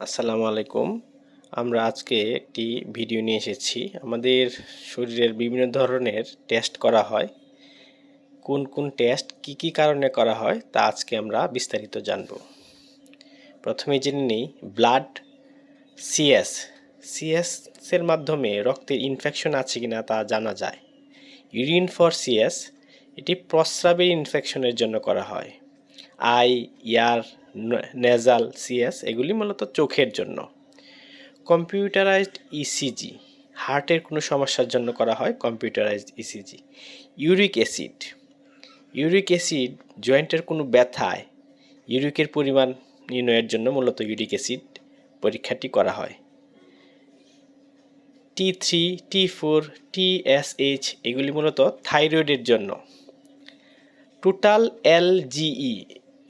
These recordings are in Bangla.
আসসালামু আলাইকুম। আমরা আজকে একটি ভিডিও নিয়ে এসেছি। আমাদের শরীরের বিভিন্ন ধরনের টেস্ট করা হয়। কোন কোন টেস্ট কি কারণে করা হয় তা আজকে আমরা বিস্তারিত জানব। প্রথমে জেনে নিই ব্লাড সিএস। সিএসের মাধ্যমে রক্তের ইনফেকশন আছে কিনা তা জানা যায়। ইউরিন ফর সিএস, এটি প্রস্রাবের ইনফেকশনের জন্য করা হয়। আই, ইয়ার, নেজাল সিএস এগুলি মূলত চোখের জন্য। কম্পিউটারাইজড ইসিজি, হার্টের কোনো সমস্যার জন্য করা হয় কম্পিউটারাইজড ইসিজি। ইউরিক অ্যাসিড জয়েন্টের কোনো ব্যথায় ইউরিকের পরিমাণ নির্ণয়ের জন্য মূলত ইউরিক অ্যাসিড পরীক্ষাটি করা হয়। T3, T4, TSH এগুলি মূলত থাইরয়েডের জন্য। টোটাল এলজিই,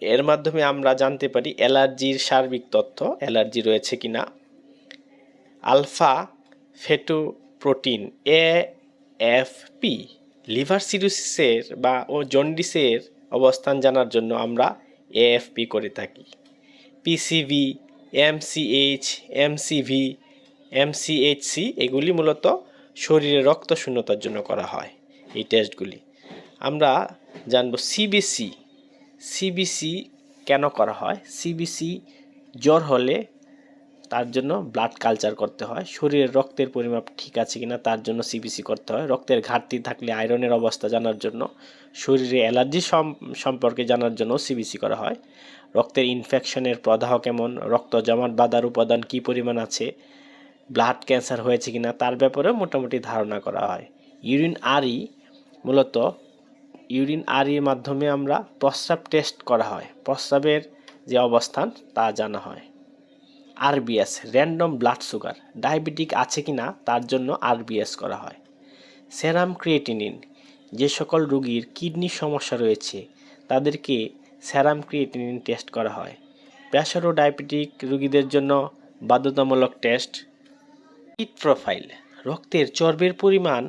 এর মাধ্যমে আমরা জানতে পারি অ্যালার্জির সার্বিক তথ্য, অ্যালার্জি রয়েছে কিনা। আলফা ফেটোপ্রোটিন AFP, লিভার সিরোসিসের বা জন্ডিসের অবস্থান জানার জন্য আমরা AFP করে থাকি। PCV, MCH, MCV, MCHC এগুলি মূলত শরীরে রক্ত শূন্যতার জন্য করা হয় এই টেস্টগুলি। আমরা জানব সিবিসি কেন করা হয়। সিবিসি জ্বর হলে তার জন্য ব্লাড কালচার করতে হয়। শরীরের রক্তের পরিমাপ ঠিক আছে কিনা তার জন্য সিবিসি করতে হয়। রক্তের ঘাটতি থাকলে আয়রনের অবস্থা জানার জন্য, শরীরে অ্যালার্জি সম্পর্কে জানার জন্য সিবিসি করা হয়। রক্তের ইনফেকশনের প্রদাহ কেমন, রক্ত জমাট বাঁধার উপাদান কী পরিমাণ আছে, ব্লাড ক্যান্সার হয়েছে কিনা তার ব্যাপারে মোটামুটি ধারণা করা হয়। মূলত ইউরিন আরির মাধ্যমে আমরা প্রস্রাব টেস্ট করা হয়, প্রস্রাবের যে অবস্থান তা জানা হয়। RBS, random blood sugar, diabetic আছে কিনা তার জন্য আরবিএস করা হয়। সেরাম ক্রিয়েটিনিন, যে সকল রোগীর কিডনির সমস্যা রয়েছে তাদেরকে সেরাম ক্রিয়েটিনিন টেস্ট করা হয়। প্রেশার ও ডায়াবেটিক রোগীদের জন্য বাধ্যতামূলক টেস্ট। লিপিড প্রোফাইল, রক্তের চর্বির পরিমাণ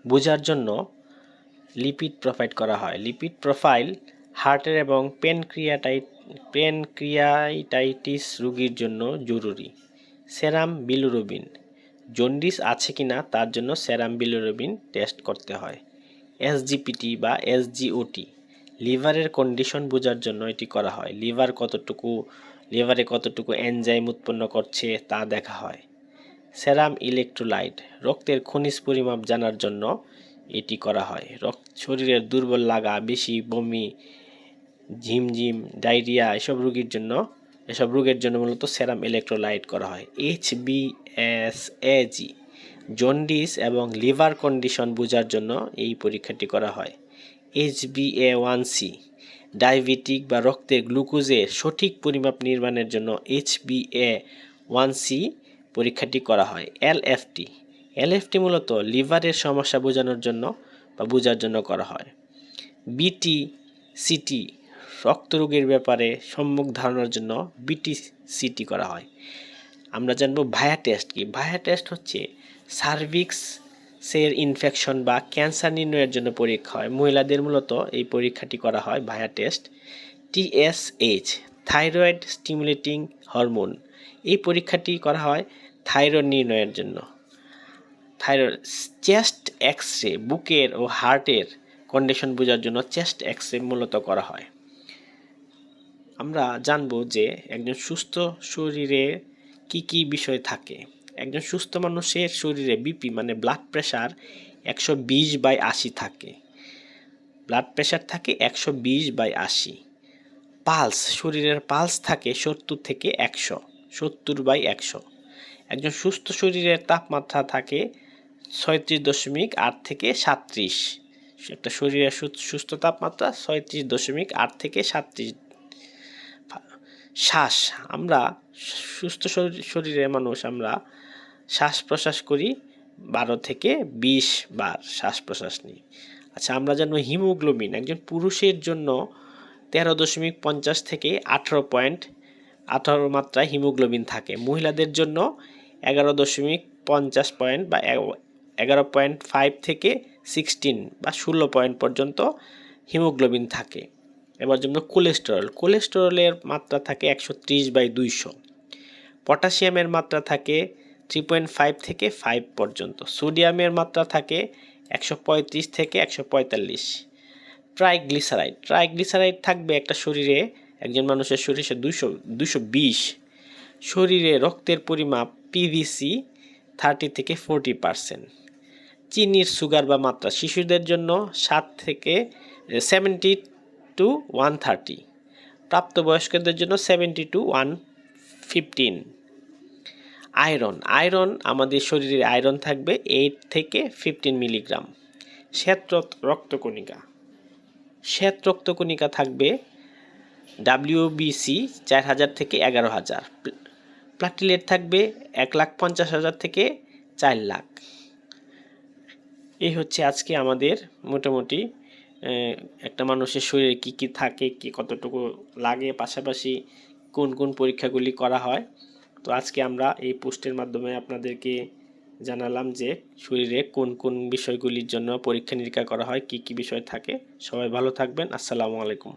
বোঝার জন্য লিপিড প্রোফাইল করা হয়। লিপিড প্রোফাইল হার্টের এবং প্যানক্রিয়াটাইটিস রোগীর জন্য জরুরি। সেরাম বিলিরুবিন, জন্ডিস আছে কিনা তার জন্য সেরাম বিলিরুবিন টেস্ট করতে হয়। এসজিপিটি বা এসজিওটি, লিভারের কন্ডিশন বোঝার জন্য এটি করা হয়। লিভারে কতটুকু এনজাইম উৎপন্ন করছে তা দেখা হয়। সেরাম ইলেকট্রোলাইট, রক্তের খনিজ পরিমাপ জানার জন্য এটি করা হয়। শরীরের দুর্বল লাগা, বেশি বমি, ঝিমঝিম, ডায়রিয়া এসব রোগের জন্য মূলত সেরাম ইলেকট্রোলাইট করা হয়। HbSAg, জন্ডিস এবং লিভার কন্ডিশন বোঝার জন্য এই পরীক্ষাটি করা হয়। HbA1c, ডায়াবেটিক বা রক্তে গ্লুকোজের সঠিক পরিমাপ নির্মাণের জন্য HbA1c পরীক্ষাটি করা হয়। এলএফটি মূলত লিভারের সমস্যা বোঝার জন্য করা হয়। বিটিসিটি, রক্তরোগের ব্যাপারে সম্যক ধারণার জন্য বিটিসিটি করা হয়। আমরা জানবো ভায়া টেস্ট কি। ভায়া টেস্ট হচ্ছে সার্ভিক্সের ইনফেকশন বা ক্যান্সার নির্ণয়ের জন্য পরীক্ষা হয়। মহিলাদের মূলত এই পরীক্ষাটি করা হয় via test. TSH, thyroid stimulating hormone, এই পরীক্ষাটি করা হয় থাইরয়েড নির্ণয়ের জন্য। চেস্ট এক্স-রে, বুকের ও হার্টের কন্ডিশন বোঝার জন্য চেস্ট এক্স-রে মূলত করা হয়। আমরা জানবো যে একজন সুস্থ শরীরে কি বিষয় থাকে। একজন সুস্থ মানুষের শরীরে বিপি মানে ব্লাড প্রেশার 120/80 থাকে। ব্লাড প্রেশার থাকে 120/80। পালস, শরীরের পালস থাকে 70 থেকে 100, 70/100। একজন সুস্থ শরীরের তাপমাত্রা থাকে 36.8 থেকে 37। একটা শরীরের সুস্থ তাপমাত্রা 36.8 থেকে 37। শ্বাস, আমরা সুস্থ শরীরের মানুষ আমরা শ্বাস প্রশ্বাস করি 12 থেকে 20 বার শ্বাস প্রশ্বাস নিই। আচ্ছা, আমরা জানবো হিমোগ্লোবিন, একজন পুরুষের জন্য 13.50 থেকে 18 মাত্রায় হিমোগ্লোবিন থাকে। মহিলাদের জন্য 11.50 পয়েন্ট বা 11.5 থেকে 16 বা 16 পয়েন্ট পর্যন্ত হিমোগ্লোবিন থাকে। এবার যেমন কোলেস্টেরলের মাত্রা থাকে 130/200। পটাশিয়ামের মাত্রা থাকে 3.5 থেকে 5 পর্যন্ত, সোডিয়ামের মাত্রা থাকে 135 থেকে 145। ট্রাইগ্লিসারাইড থাকবে একটা শরীরে, একজন মানুষের শরীরে 220। শরীরে রক্তের পরিমাপ পিভিসি 30 থেকে 40%। চিনির সুগার বা মাত্রা শিশুদের জন্য 7 থেকে 70 টু 130, প্রাপ্তবয়স্কদের জন্য 70 টু 115। আয়রন আমাদের শরীরে আয়রন থাকবে 8 থেকে 15 মিলিগ্রাম। শ্বেত রক্তকণিকা থাকবে WBC 4000 থেকে 11000। প্লাটিলেট থাকবে 1,50,000 থেকে 4 লাখ। এই হচ্ছে আজকে আমাদের মোটামুটি একটা মানুষের শরীরে কি কি থাকে, কি কতটুকু লাগে, পাশাপাশি কোন কোন পরীক্ষাগুলি করা হয়। তো আজকে আমরা এই পোস্টের মাধ্যমে আপনাদেরকে জানালাম যে শরীরে কোন কোন বিষয়গুলির জন্য পরীক্ষা নিরীক্ষা করা হয়, কি কি বিষয় থাকে। সবাই ভালো থাকবেন। আসসালামু আলাইকুম।